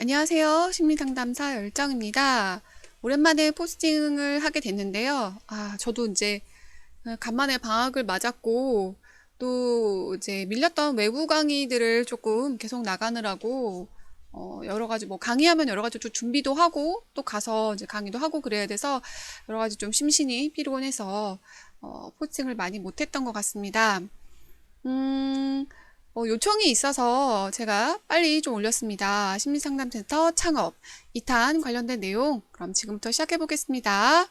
안녕하세요. 심리상담사 열정입니다. 오랜만에 포스팅을 하게 됐는데요. 저도 이제 간만에 방학을 맞았고, 또 이제 밀렸던 외부 강의들을 조금 계속 나가느라고, 여러 가지 뭐 강의하면 여러 가지 좀 준비도 하고, 또 가서 이제 강의도 하고 그래야 돼서 여러 가지 좀 심신이 피곤해서, 포스팅을 많이 못했던 것 같습니다. 음, 요청이 있어서 제가 빨리 좀 올렸습니다. 심리상담센터 창업 2탄 관련된 내용, 그럼 지금부터 시작해 보겠습니다.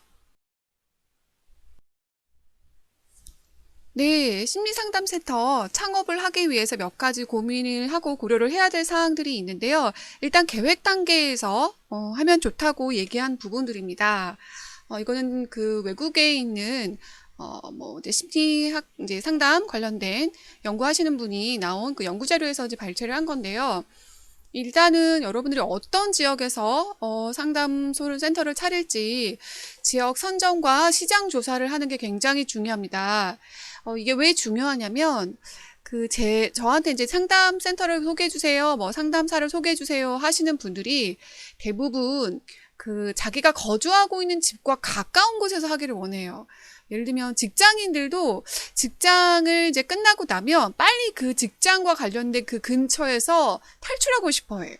네, 심리상담센터 창업을 하기 위해서 몇 가지 고민을 하고 고려를 해야 될 사항들이 있는데요. 일단 계획 단계에서 하면 좋다고 얘기한 부분들입니다. 이거는 그 외국에 있는 뭐 이제 심리학 이제 상담 관련된 연구하시는 분이 나온 그 연구 자료에서 이제 발췌를 한 건데요. 일단은 여러분들이 어떤 지역에서 상담소 센터를 차릴지 지역 선정과 시장 조사를 하는 게 굉장히 중요합니다. 이게 왜 중요하냐면 저한테 이제 상담 센터를 소개해 주세요, 뭐 상담사를 소개해 주세요 하시는 분들이 대부분 그 자기가 거주하고 있는 집과 가까운 곳에서 하기를 원해요. 예를 들면 직장인들도 직장을 이제 끝나고 나면 빨리 그 직장과 관련된 그 근처에서 탈출하고 싶어 해요.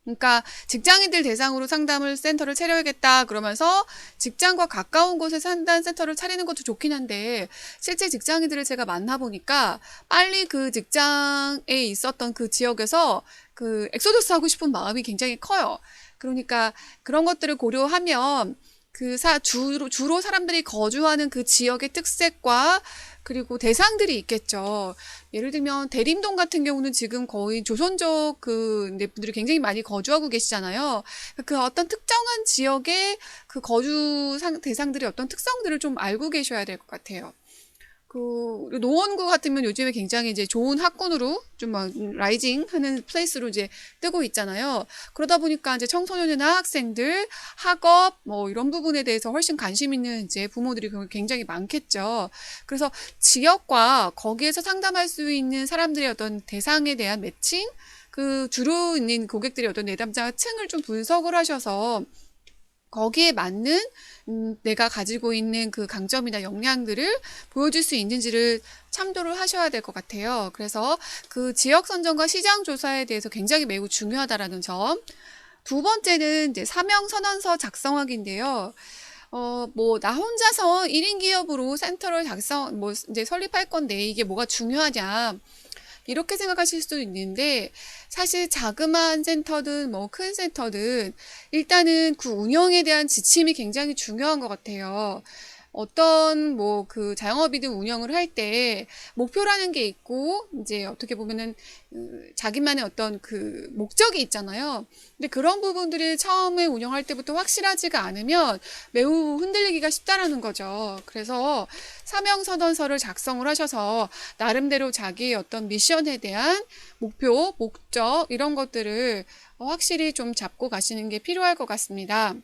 그러니까 직장인들 대상으로 상담을 센터를 차려야겠다 그러면서 직장과 가까운 곳에 상담 센터를 차리는 것도 좋긴 한데, 실제 직장인들을 제가 만나보니까 빨리 그 직장에 있었던 그 지역에서 그 엑소더스 하고 싶은 마음이 굉장히 커요. 그러니까 그런 것들을 고려하면 주로 사람들이 거주하는 그 지역의 특색과 그리고 대상들이 있겠죠. 예를 들면 대림동 같은 경우는 지금 거의 조선족 분들이 굉장히 많이 거주하고 계시잖아요. 그 어떤 특정한 지역의 그 대상들의 어떤 특성들을 좀 알고 계셔야 될 것 같아요. 노원구 같으면 요즘에 굉장히 이제 좋은 학군으로 좀 막 라이징 하는 플레이스로 이제 뜨고 있잖아요. 그러다 보니까 이제 청소년이나 학생들, 학업, 뭐 이런 부분에 대해서 훨씬 관심 있는 이제 부모들이 굉장히 많겠죠. 그래서 지역과 거기에서 상담할 수 있는 사람들의 어떤 대상에 대한 매칭, 그 주로 있는 고객들의 어떤 내담자층을 좀 분석을 하셔서 거기에 맞는 내가 가지고 있는 그 강점이나 역량들을 보여줄 수 있는지를 참조를 하셔야 될 것 같아요. 그래서 그 지역 선정과 시장 조사에 대해서 굉장히 매우 중요하다라는 점. 두 번째는 이제 사명 선언서 작성하기인데요. 나 혼자서 1인 기업으로 센터를 이제 설립할 건데 이게 뭐가 중요하냐. 이렇게 생각하실 수도 있는데, 사실 자그마한 센터든 뭐 큰 센터든 일단은 그 운영에 대한 지침이 굉장히 중요한 것 같아요. 어떤 뭐 그 자영업이든 운영을 할 때 목표라는 게 있고, 이제 어떻게 보면은 자기만의 어떤 그 목적이 있잖아요. 근데 그런 부분들이 처음에 운영할 때부터 확실하지가 않으면 매우 흔들리기가 쉽다라는 거죠. 그래서 사명선언서를 작성을 하셔서 나름대로 자기의 어떤 미션에 대한 목표, 목적 이런 것들을 확실히 좀 잡고 가시는 게 필요할 것 같습니다.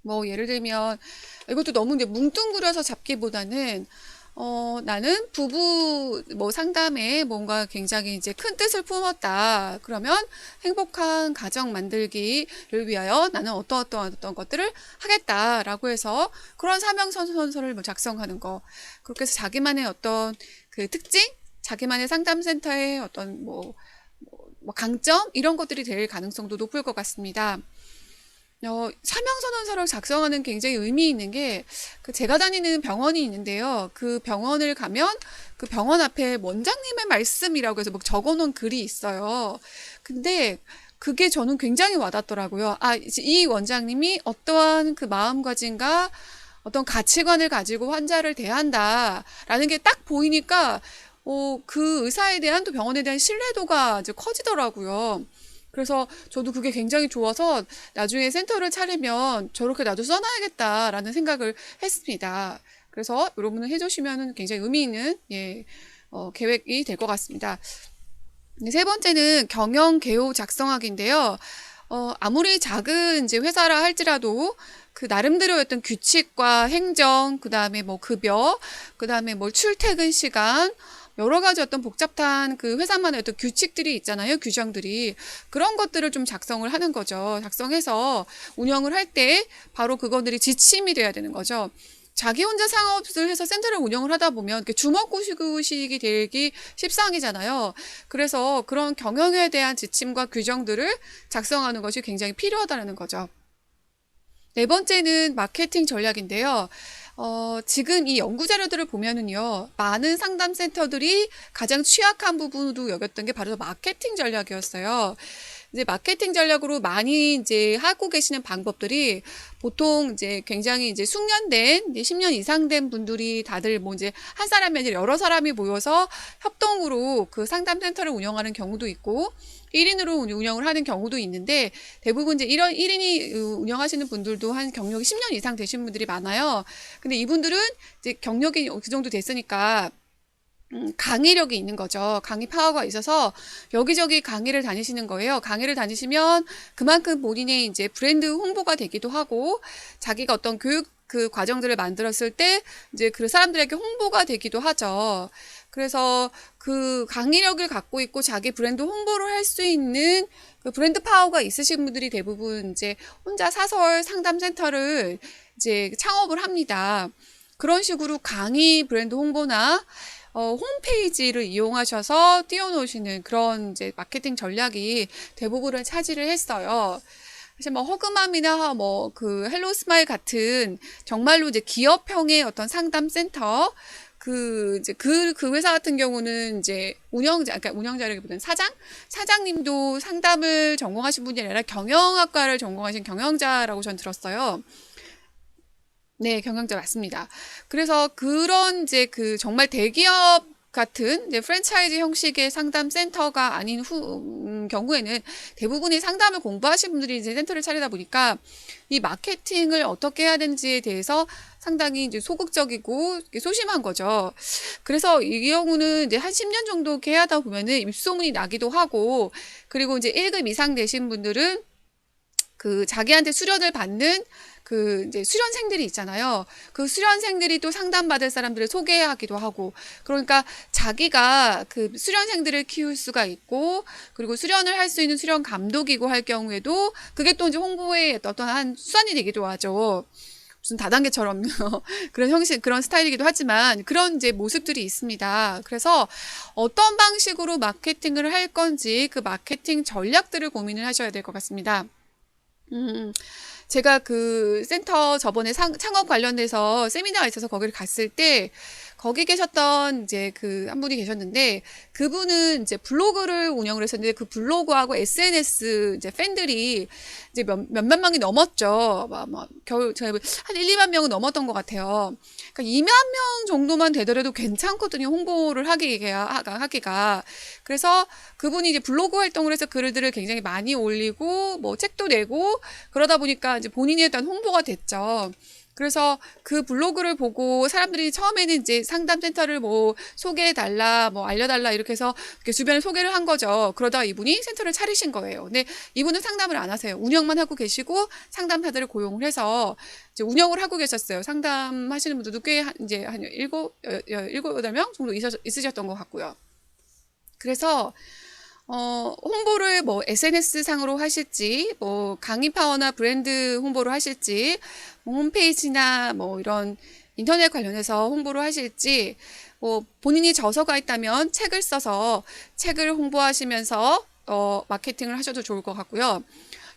뭐 예를 들면 이것도 너무 이제 뭉뚱그려서 잡기보다는 나는 부부 뭐 상담에 뭔가 굉장히 이제 큰 뜻을 품었다. 그러면 행복한 가정 만들기를 위하여 나는 어떤 것들을 하겠다라고 해서 그런 사명선서를 뭐 작성하는 거. 그렇게 해서 자기만의 어떤 그 특징, 자기만의 상담센터의 어떤 뭐 강점 이런 것들이 될 가능성도 높을 것 같습니다. 사명선언서를 작성하는 굉장히 의미 있는 게, 제가 다니는 병원이 있는데요. 그 병원을 가면 그 병원 앞에 원장님의 말씀이라고 해서 막 적어놓은 글이 있어요. 근데 그게 저는 굉장히 와닿더라고요. 이 원장님이 어떠한 그 마음가짐과 어떤 가치관을 가지고 환자를 대한다라는 게 딱 보이니까, 그 의사에 대한 또 병원에 대한 신뢰도가 이제 커지더라고요. 그래서 저도 그게 굉장히 좋아서 나중에 센터를 차리면 저렇게 나도 써놔야겠다라는 생각을 했습니다. 그래서 여러분은 해주시면 굉장히 의미 있는 계획이 될 것 같습니다. 세 번째는 경영 개요 작성하기인데요. 아무리 작은 이제 회사라 할지라도 그 나름대로의 어떤 규칙과 행정, 그 다음에 뭐 급여, 그 다음에 뭐 출퇴근 시간, 여러 가지 어떤 복잡한 그 회사만의 어떤 규칙들이 있잖아요. 규정들이. 그런 것들을 좀 작성을 하는 거죠. 작성해서 운영을 할 때 바로 그것들이 지침이 돼야 되는 거죠. 자기 혼자 상업을 해서 센터를 운영을 하다 보면 이렇게 주먹구식이 되기 십상이잖아요. 그래서 그런 경영에 대한 지침과 규정들을 작성하는 것이 굉장히 필요하다는 거죠. 네 번째는 마케팅 전략인데요. 지금 이 연구 자료들을 보면은요, 많은 상담센터들이 가장 취약한 부분으로 여겼던 게 바로 마케팅 전략이었어요. 이제 마케팅 전략으로 많이 이제 하고 계시는 방법들이 보통 이제 굉장히 이제 숙련된, 이제 10년 이상 된 분들이 다들 뭐 이제 한 사람이 아니라 여러 사람이 모여서 협동으로 그 상담센터를 운영하는 경우도 있고, 1인으로 운영을 하는 경우도 있는데, 대부분 이제 이런 1인이 운영하시는 분들도 한 경력이 10년 이상 되신 분들이 많아요. 근데 이분들은 이제 경력이 그 정도 됐으니까, 강의력이 있는 거죠. 강의 파워가 있어서 여기저기 강의를 다니시는 거예요. 강의를 다니시면 그만큼 본인의 이제 브랜드 홍보가 되기도 하고, 자기가 어떤 교육 그 과정들을 만들었을 때 이제 그 사람들에게 홍보가 되기도 하죠. 그래서 그 강의력을 갖고 있고 자기 브랜드 홍보를 할 수 있는 그 브랜드 파워가 있으신 분들이 대부분 이제 혼자 사설 상담센터를 이제 창업을 합니다. 그런 식으로 강의 브랜드 홍보나 홈페이지를 이용하셔서 띄워놓으시는 그런 이제 마케팅 전략이 대부분을 차지를 했어요. 사실 뭐 허그맘이나 뭐 그 헬로 스마일 같은 정말로 이제 기업형의 어떤 상담센터 그 회사 같은 경우는 이제 그러니까 운영자라기보다는 사장님도 상담을 전공하신 분이 아니라 경영학과를 전공하신 경영자라고 전 들었어요. 네, 경영자 맞습니다. 그래서 그런 이제 그 정말 대기업 같은 이제 프랜차이즈 형식의 상담 센터가 아닌 경우에는 대부분이 상담을 공부하신 분들이 이제 센터를 차리다 보니까 이 마케팅을 어떻게 해야 되는지에 대해서 상당히 이제 소극적이고 소심한 거죠. 그래서 이 경우는 이제 한 10년 정도 이렇게 하다 보면은 입소문이 나기도 하고, 그리고 이제 1급 이상 되신 분들은 그 자기한테 수련을 받는 그 이제 수련생들이 있잖아요. 그 수련생들이 또 상담받을 사람들을 소개하기도 하고, 그러니까 자기가 그 수련생들을 키울 수가 있고, 그리고 수련을 할 수 있는 수련 감독이고 할 경우에도 그게 또 이제 홍보의 어떤 한 수단이 되기도 하죠. 무슨 다단계처럼 그런 형식, 그런 스타일이기도 하지만 그런 이제 모습들이 있습니다. 그래서 어떤 방식으로 마케팅을 할 건지 그 마케팅 전략들을 고민을 하셔야 될 것 같습니다. 제가 그 센터 저번에 창업 관련돼서 세미나가 있어서 거기를 갔을 때 거기 계셨던 이제 그 한 분이 계셨는데, 그분은 이제 블로그를 운영을 했었는데 그 블로그하고 SNS 이제 팬들이 이제 몇만 명이 넘었죠. 겨우 한 1, 2만 명은 넘었던 것 같아요. 그러니까 2만 명 정도만 되더라도 괜찮거든요. 홍보를 하기가. 그래서 그분이 이제 블로그 활동을 해서 글들을 굉장히 많이 올리고 뭐 책도 내고 그러다 보니까 이제 본인이 일단 홍보가 됐죠. 그래서 그 블로그를 보고 사람들이 처음에는 이제 상담센터를 뭐 소개해달라, 뭐 알려달라 이렇게 해서 이렇게 주변에 소개를 한 거죠. 그러다 이분이 센터를 차리신 거예요. 근데 이분은 상담을 안 하세요. 운영만 하고 계시고 상담사들을 고용을 해서 이제 운영을 하고 계셨어요. 상담하시는 분들도 꽤 이제 한 일곱, 여덟 명 정도 있으셨던 것 같고요. 그래서 홍보를 뭐 SNS 상으로 하실지, 뭐 강의 파워나 브랜드 홍보를 하실지, 뭐 홈페이지나 뭐 이런 인터넷 관련해서 홍보를 하실지, 뭐 본인이 저서가 있다면 책을 써서 책을 홍보하시면서 마케팅을 하셔도 좋을 것 같고요.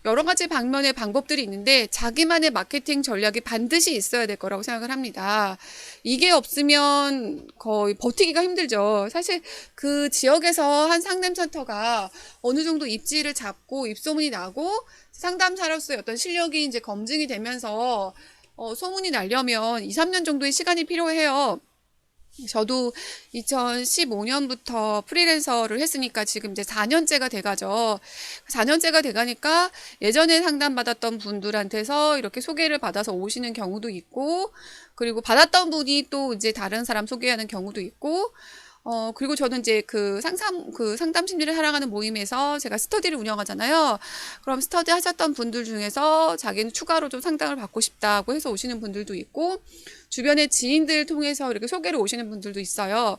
여러 가지 방면의 방법들이 있는데 자기만의 마케팅 전략이 반드시 있어야 될 거라고 생각을 합니다. 이게 없으면 거의 버티기가 힘들죠. 사실 그 지역에서 한 상담센터가 어느 정도 입지를 잡고 입소문이 나고 상담사로서의 어떤 실력이 이제 검증이 되면서 소문이 나려면 2, 3년 정도의 시간이 필요해요. 저도 2015년부터 프리랜서를 했으니까 지금 이제 4년째가 돼가죠. 4년째가 돼가니까 예전에 상담받았던 분들한테서 이렇게 소개를 받아서 오시는 경우도 있고, 그리고 받았던 분이 또 이제 다른 사람 소개하는 경우도 있고, 그리고 저는 이제 그 상담 심리를 사랑하는 모임에서 제가 스터디를 운영하잖아요. 그럼 스터디 하셨던 분들 중에서 자기는 추가로 좀 상담을 받고 싶다고 해서 오시는 분들도 있고, 주변의 지인들 통해서 이렇게 소개를 오시는 분들도 있어요.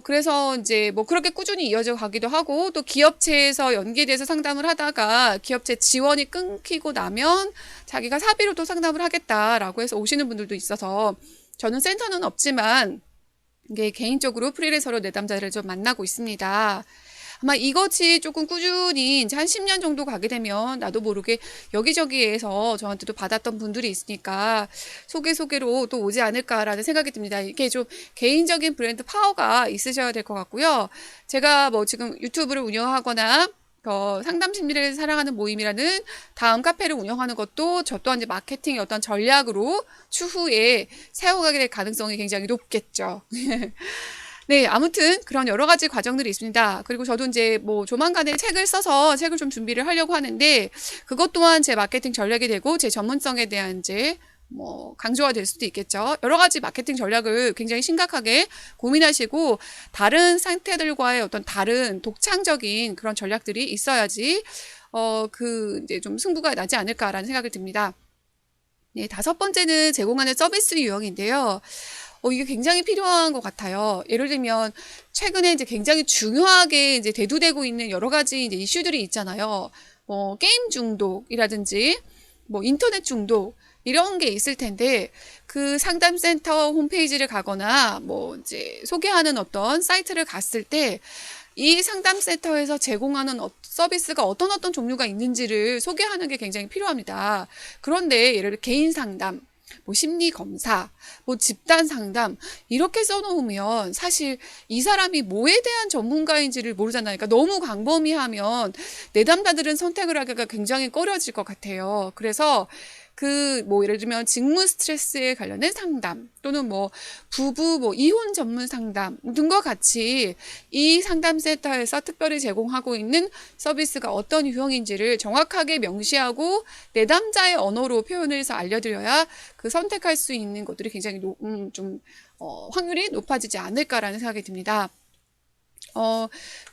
그래서 이제 뭐 그렇게 꾸준히 이어져 가기도 하고, 또 기업체에서 연계돼서 상담을 하다가 기업체 지원이 끊기고 나면 자기가 사비로도 상담을 하겠다라고 해서 오시는 분들도 있어서, 저는 센터는 없지만 이게 개인적으로 프리랜서로 내담자를 좀 만나고 있습니다. 아마 이것이 조금 꾸준히 이제 한 10년 정도 가게 되면 나도 모르게 여기저기에서 저한테도 받았던 분들이 있으니까 소개로 또 오지 않을까라는 생각이 듭니다. 이게 좀 개인적인 브랜드 파워가 있으셔야 될 것 같고요. 제가 뭐 지금 유튜브를 운영하거나 상담 심리를 사랑하는 모임이라는 다음 카페를 운영하는 것도 저 또한 이제 마케팅의 어떤 전략으로 추후에 세워가게 될 가능성이 굉장히 높겠죠. 네, 아무튼 그런 여러 가지 과정들이 있습니다. 그리고 저도 이제 뭐 조만간에 책을 써서 책을 좀 준비를 하려고 하는데, 그것 또한 제 마케팅 전략이 되고 제 전문성에 대한 이제 뭐 강조가 될 수도 있겠죠. 여러 가지 마케팅 전략을 굉장히 심각하게 고민하시고 다른 상태들과의 어떤 다른 독창적인 그런 전략들이 있어야지 이제 좀 승부가 나지 않을까라는 생각이 듭니다. 네, 다섯 번째는 제공하는 서비스 유형인데요. 이게 굉장히 필요한 것 같아요. 예를 들면, 최근에 이제 굉장히 중요하게 이제 대두되고 있는 여러 가지 이제 이슈들이 있잖아요. 뭐, 게임 중독이라든지, 뭐, 인터넷 중독, 이런 게 있을 텐데, 그 상담센터 홈페이지를 가거나, 뭐, 이제 소개하는 어떤 사이트를 갔을 때, 이 상담센터에서 제공하는 서비스가 어떤 종류가 있는지를 소개하는 게 굉장히 필요합니다. 그런데 예를 들어 개인 상담, 뭐 심리 검사, 뭐 집단 상담 이렇게 써놓으면 사실 이 사람이 뭐에 대한 전문가인지를 모르잖아요. 그러니까 너무 광범위하면 내담자들은 선택을 하기가 굉장히 꺼려질 것 같아요. 그래서 뭐 예를 들면 직무 스트레스에 관련된 상담 또는 뭐 부부 뭐 이혼 전문 상담 등과 같이 이 상담센터에서 특별히 제공하고 있는 서비스가 어떤 유형인지를 정확하게 명시하고 내담자의 언어로 표현을 해서 알려드려야 그 선택할 수 있는 것들이 굉장히 확률이 높아지지 않을까라는 생각이 듭니다.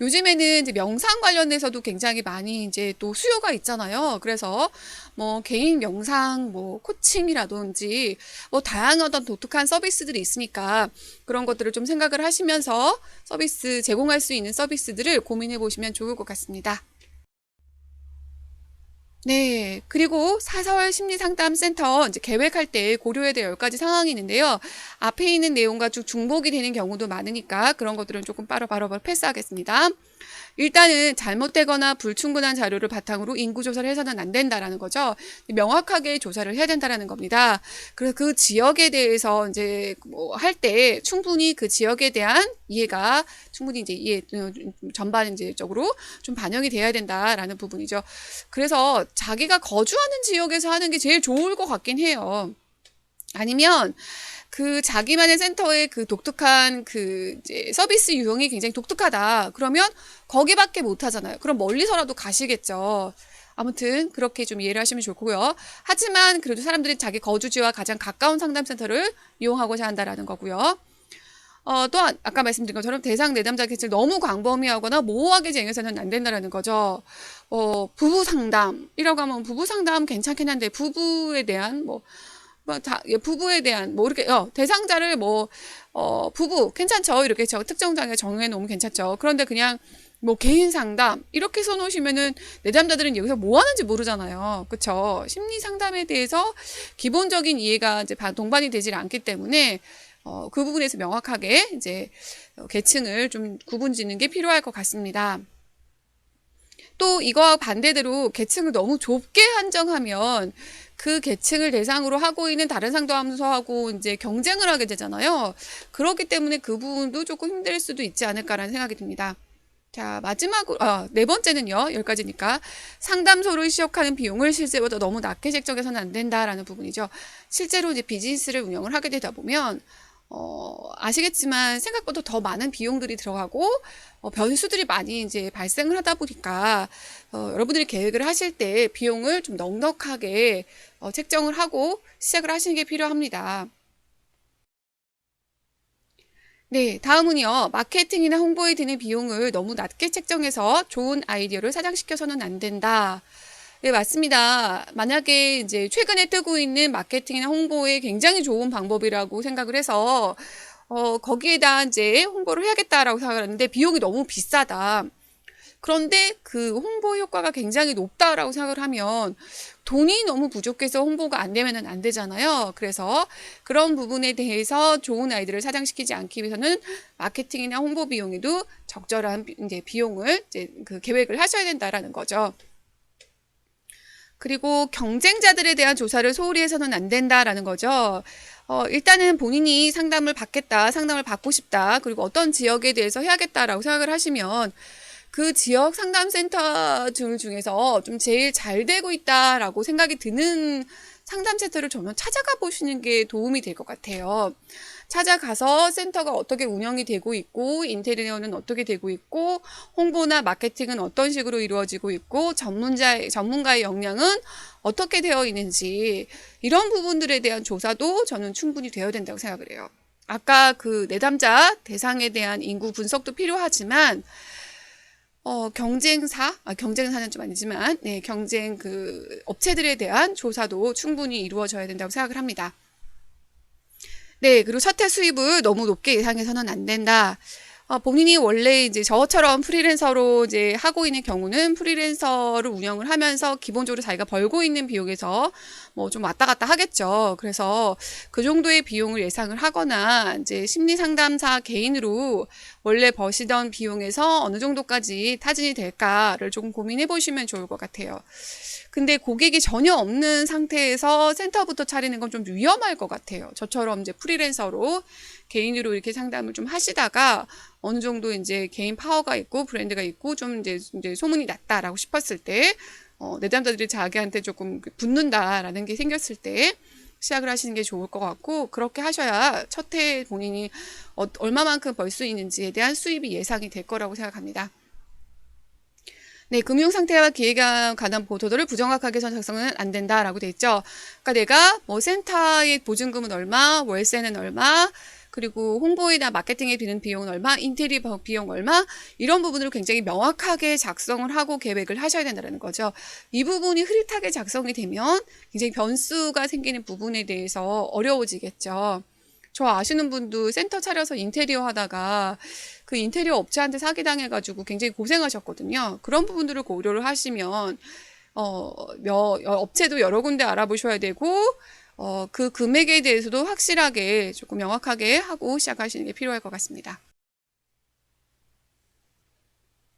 요즘에는 이제 명상 관련해서도 굉장히 많이 이제 또 수요가 있잖아요. 그래서 뭐 개인 명상 뭐 코칭이라든지 뭐 다양한 독특한 서비스들이 있으니까 그런 것들을 좀 생각을 하시면서 제공할 수 있는 서비스들을 고민해 보시면 좋을 것 같습니다. 네. 그리고 사설 심리상담센터 이제 계획할 때 고려해야 될 10가지 상황이 있는데요. 앞에 있는 내용과 좀 중복이 되는 경우도 많으니까 그런 것들은 조금 바로 패스하겠습니다. 일단은 잘못되거나 불충분한 자료를 바탕으로 인구조사를 해서는 안 된다라는 거죠. 명확하게 조사를 해야 된다라는 겁니다. 그래서 그 지역에 대해서 이제 뭐 할 때 충분히 그 지역에 대한 이해가 충분히 이제 전반적으로 좀 반영이 돼야 된다라는 부분이죠. 그래서 자기가 거주하는 지역에서 하는 게 제일 좋을 것 같긴 해요. 아니면 그 자기만의 센터의 그 독특한 그 이제 서비스 유형이 굉장히 독특하다. 그러면 거기밖에 못 하잖아요. 그럼 멀리서라도 가시겠죠. 아무튼 그렇게 좀 이해를 하시면 좋고요. 하지만 그래도 사람들이 자기 거주지와 가장 가까운 상담센터를 이용하고자 한다라는 거고요. 또한 아까 말씀드린 것처럼 대상 내담자 개체를 너무 광범위하거나 모호하게 정해서는 안 된다라는 거죠. 부부 상담이라고 하면 부부 상담 괜찮긴 한데 부부에 대한 부부에 대한 이렇게 대상자를 부부 괜찮죠. 이렇게 특정 장애 정해 놓으면 괜찮죠. 그런데 그냥 뭐 개인 상담 이렇게 써놓으시면은 내담자들은 여기서 뭐 하는지 모르잖아요. 그렇죠? 심리 상담에 대해서 기본적인 이해가 이제 동반이 되질 않기 때문에 그 부분에서 명확하게 이제 계층을 좀 구분짓는 게 필요할 것 같습니다. 또 이거와 반대대로 계층을 너무 좁게 한정하면 그 계층을 대상으로 하고 있는 다른 상담소하고 이제 경쟁을 하게 되잖아요. 그렇기 때문에 그 부분도 조금 힘들 수도 있지 않을까라는 생각이 듭니다. 자, 마지막으로, 네 번째는요, 10가지니까. 상담소를 시작하는 비용을 실제보다 너무 낮게 책정해서는 안 된다라는 부분이죠. 실제로 이제 비즈니스를 운영을 하게 되다 보면, 아시겠지만 생각보다 더 많은 비용들이 들어가고 변수들이 많이 이제 발생을 하다 보니까 여러분들이 계획을 하실 때 비용을 좀 넉넉하게 책정을 하고 시작을 하시는 게 필요합니다. 네, 다음은요. 마케팅이나 홍보에 드는 비용을 너무 낮게 책정해서 좋은 아이디어를 사장시켜서는 안 된다. 네, 맞습니다. 만약에 이제 최근에 뜨고 있는 마케팅이나 홍보에 굉장히 좋은 방법이라고 생각을 해서 거기에다 이제 홍보를 해야겠다라고 생각을 하는데 비용이 너무 비싸다. 그런데 그 홍보 효과가 굉장히 높다라고 생각을 하면 돈이 너무 부족해서 홍보가 안 되면은 안 되잖아요. 그래서 그런 부분에 대해서 좋은 아이들을 사장시키지 않기 위해서는 마케팅이나 홍보 비용에도 적절한 이제 비용을 이제 그 계획을 하셔야 된다라는 거죠. 그리고 경쟁자들에 대한 조사를 소홀히 해서는 안 된다라는 거죠. 일단은 본인이 상담을 받겠다, 상담을 받고 싶다, 그리고 어떤 지역에 대해서 해야겠다라고 생각을 하시면 그 지역 상담센터들 중에서 좀 제일 잘 되고 있다라고 생각이 드는 상담센터를 저는 찾아가 보시는 게 도움이 될 것 같아요. 찾아가서 센터가 어떻게 운영이 되고 있고, 인테리어는 어떻게 되고 있고, 홍보나 마케팅은 어떤 식으로 이루어지고 있고, 전문가의 역량은 어떻게 되어 있는지, 이런 부분들에 대한 조사도 저는 충분히 되어야 된다고 생각을 해요. 아까 그 내담자 대상에 대한 인구 분석도 필요하지만, 경쟁사는 좀 아니지만, 네, 경쟁 그 업체들에 대한 조사도 충분히 이루어져야 된다고 생각을 합니다. 네, 그리고 첫 해 수입을 너무 높게 예상해서는 안 된다. 본인이 원래 이제 저처럼 프리랜서로 이제 하고 있는 경우는 프리랜서를 운영을 하면서 기본적으로 자기가 벌고 있는 비용에서 뭐 좀 왔다 갔다 하겠죠. 그래서 그 정도의 비용을 예상을 하거나 이제 심리 상담사 개인으로 원래 버시던 비용에서 어느 정도까지 타진이 될까를 조금 고민해 보시면 좋을 것 같아요. 근데 고객이 전혀 없는 상태에서 센터부터 차리는 건 좀 위험할 것 같아요. 저처럼 이제 프리랜서로 개인으로 이렇게 상담을 좀 하시다가 어느 정도 이제 개인 파워가 있고 브랜드가 있고 좀 이제 소문이 났다라고 싶었을 때, 내담자들이 자기한테 조금 붙는다라는 게 생겼을 때 시작을 하시는 게 좋을 것 같고, 그렇게 하셔야 첫 해 본인이 얼마만큼 벌 수 있는지에 대한 수입이 예상이 될 거라고 생각합니다. 네, 금융상태와 기획에 관한 보도를 부정확하게 작성은 안 된다라고 돼 있죠. 그러니까 내가 뭐 센터의 보증금은 얼마, 월세는 얼마, 그리고 홍보이나 마케팅에 드는 비용은 얼마, 인테리어 비용 얼마, 이런 부분을 굉장히 명확하게 작성을 하고 계획을 하셔야 된다는 거죠. 이 부분이 흐릿하게 작성이 되면 굉장히 변수가 생기는 부분에 대해서 어려워지겠죠. 저 아시는 분도 센터 차려서 인테리어 하다가 그 인테리어 업체한테 사기당해가지고 굉장히 고생하셨거든요. 그런 부분들을 고려를 하시면, 업체도 여러 군데 알아보셔야 되고, 그 금액에 대해서도 확실하게 조금 명확하게 하고 시작하시는 게 필요할 것 같습니다.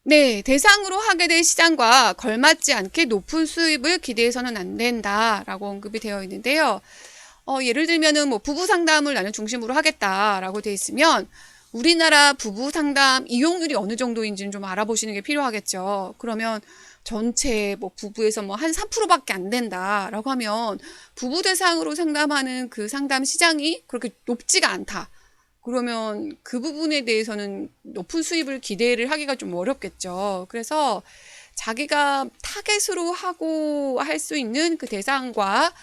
네, 대상으로 하게 될 시장과 걸맞지 않게 높은 수입을 기대해서는 안 된다라고 언급이 되어 있는데요. 예를 들면은 뭐 부부 상담을 나는 중심으로 하겠다라고 돼 있으면 우리나라 부부 상담 이용률이 어느 정도인지는 좀 알아보시는 게 필요하겠죠. 그러면 전체 뭐 부부에서 뭐 한 3%밖에 안 된다라고 하면 부부 대상으로 상담하는 그 상담 시장이 그렇게 높지가 않다. 그러면 그 부분에 대해서는 높은 수입을 기대를 하기가 좀 어렵겠죠. 그래서 자기가 타겟으로 하고 할 수 있는 그 대상과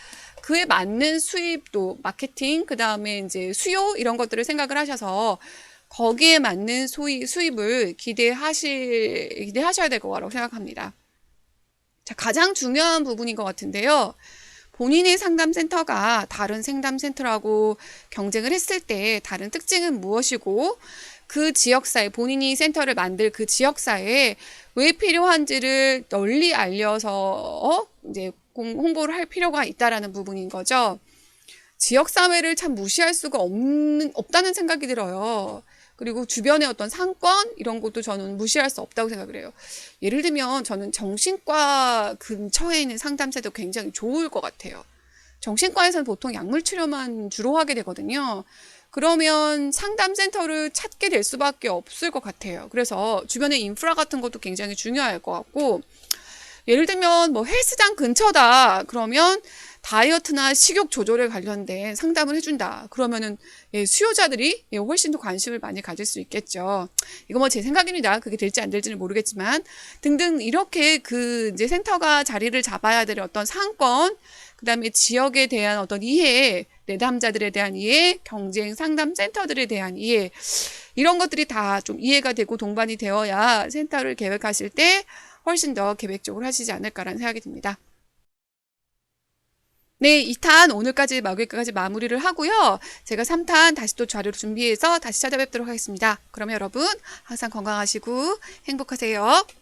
그에 맞는 수입도 마케팅, 그 다음에 이제 수요 이런 것들을 생각을 하셔서 거기에 맞는 수입을 기대하셔야 될 거라고 생각합니다. 자, 가장 중요한 부분인 것 같은데요. 본인의 상담센터가 다른 상담센터라고 경쟁을 했을 때 다른 특징은 무엇이고 그 지역사회, 본인이 센터를 만들 그 지역사회에 왜 필요한지를 널리 알려서 이제 홍보를 할 필요가 있다라는 부분인 거죠. 지역사회를 참 무시할 수가 없다는 생각이 들어요. 그리고 주변의 어떤 상권 이런 것도 저는 무시할 수 없다고 생각을 해요. 예를 들면 저는 정신과 근처에 있는 상담센터 굉장히 좋을 것 같아요. 정신과에서는 보통 약물 치료만 주로 하게 되거든요. 그러면 상담센터를 찾게 될 수밖에 없을 것 같아요. 그래서 주변의 인프라 같은 것도 굉장히 중요할 것 같고, 예를 들면 뭐 헬스장 근처다 그러면 다이어트나 식욕 조절에 관련된 상담을 해준다 그러면은 수요자들이 훨씬 더 관심을 많이 가질 수 있겠죠. 이거 뭐 제 생각입니다. 그게 될지 안 될지는 모르겠지만 등등 이렇게 그 이제 센터가 자리를 잡아야 될 어떤 상권, 그다음에 지역에 대한 어떤 이해, 내담자들에 대한 이해, 경쟁 상담 센터들에 대한 이해, 이런 것들이 다 좀 이해가 되고 동반이 되어야 센터를 계획하실 때 훨씬 더 계획적으로 하시지 않을까라는 생각이 듭니다. 네, 2탄 오늘까지 여기까지 마무리를 하고요. 제가 3탄 다시 또 자료를 준비해서 다시 찾아뵙도록 하겠습니다. 그러면 여러분 항상 건강하시고 행복하세요.